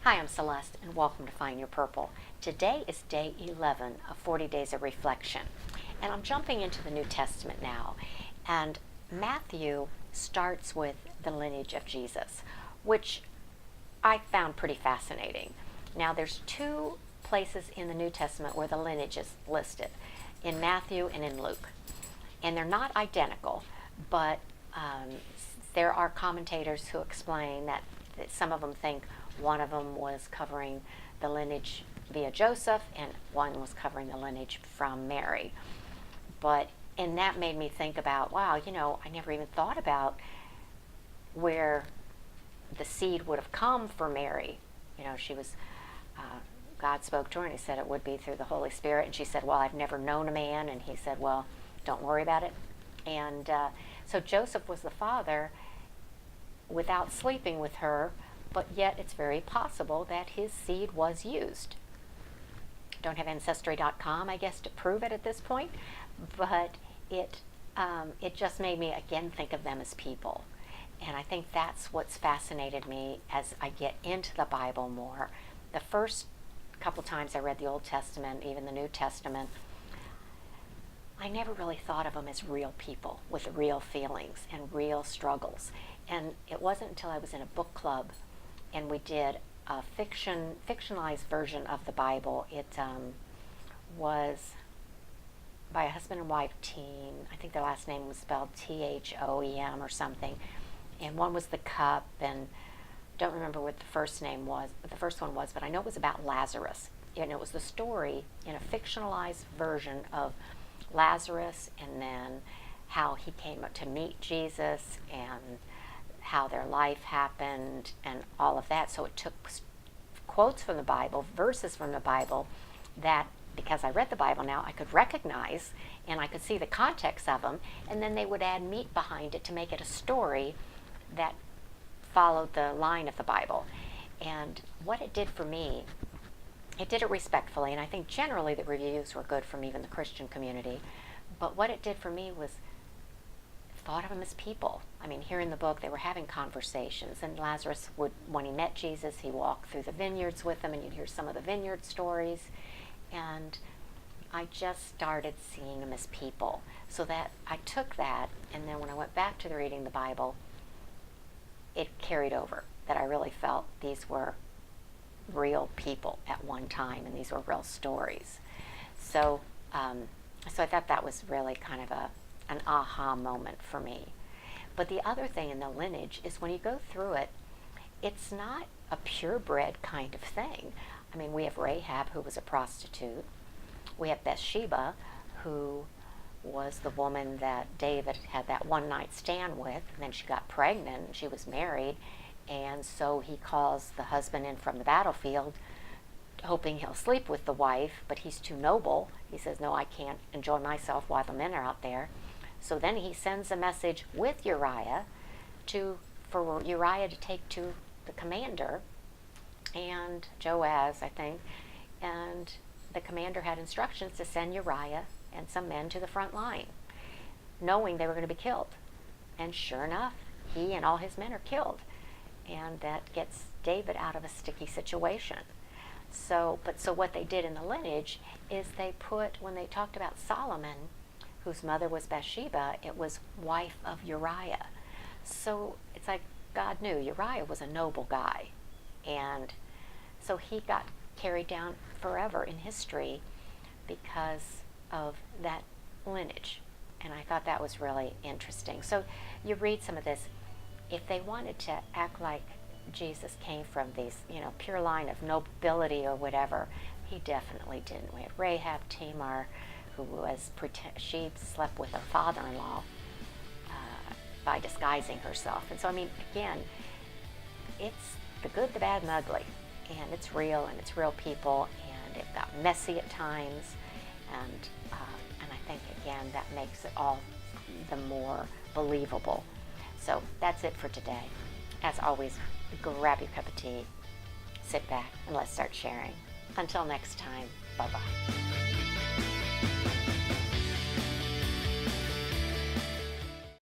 Hi, I'm Celeste, and welcome to Find Your Purple. Today is day 11 of 40 Days of Reflection, and I'm jumping into the New Testament now. And Matthew starts with the lineage of Jesus, which I found pretty fascinating. Now, there's two places in the New Testament where the lineage is listed, in Matthew and in Luke. And they're not identical, but there are commentators who explain that some of them think one of them was covering the lineage via Joseph and one was covering the lineage from Mary. And that made me think about, wow, I never even thought about where the seed would have come for Mary. She was, God spoke to her and he said it would be through the Holy Spirit. And she said, well, I've never known a man. And he said, well, don't worry about it. And so Joseph was the father without sleeping with her, but yet it's very possible that his seed was used. Don't have Ancestry.com, I guess, to prove it at this point, but it just made me again think of them as people. And I think that's what's fascinated me as I get into the Bible more. The first couple times I read the Old Testament, even the New Testament, I never really thought of them as real people with real feelings and real struggles. And it wasn't until I was in a book club and we did a fictionalized version of the Bible. It was by a husband and wife team. I think their last name was spelled Thoem or something. And one was the cup, and don't remember what the first one was, but I know it was about Lazarus. And it was the story in a fictionalized version of Lazarus, and then how he came up to meet Jesus, and how their life happened, and all of that. So it took quotes from the Bible, verses from the Bible, that because I read the Bible now, I could recognize, and I could see the context of them, and then they would add meat behind it to make it a story that followed the line of the Bible. And what it did for me, it did it respectfully, and I think generally the reviews were good from even the Christian community. But what it did for me was thought of them as people. I mean, here in the book, they were having conversations, and Lazarus would, when he met Jesus, he walked through the vineyards with him, and you'd hear some of the vineyard stories. And I just started seeing them as people. So that I took that, and then when I went back to reading the Bible, it carried over, that I really felt these were real people at one time, and these were real stories. So I thought that was really kind of an aha moment for me. But the other thing in the lineage is when you go through it, it's not a purebred kind of thing. I mean, we have Rehab, who was a prostitute. We have Bethsheeba, who was the woman that David had that one night stand with, and then she got pregnant, and she was married, and so he calls the husband in from the battlefield, hoping he'll sleep with the wife, but he's too noble. He says, no, I can't enjoy myself while the men are out there. So then he sends a message with Uriah for Uriah to take to the commander, and Joaz, I think, and the commander had instructions to send Uriah and some men to the front line, knowing they were going to be killed. And sure enough, he and all his men are killed. And that gets David out of a sticky situation. So what they did in the lineage is they put, when they talked about Solomon, whose mother was Bethsheeba, it was wife of Uriah. So it's like God knew Uriah was a noble guy. And so he got carried down forever in history because of that lineage. And I thought that was really interesting. So you read some of this. If they wanted to act like Jesus came from these, pure line of nobility or whatever, he definitely didn't. We have Rehab, Tamar, she slept with her father-in-law by disguising herself. And so, I mean, again, it's the good, the bad, and the ugly. And it's real, and it's real people, and it got messy at times. And I think, again, that makes it all the more believable. So that's it for today. As always, grab your cup of tea, sit back, and let's start sharing. Until next time, bye-bye.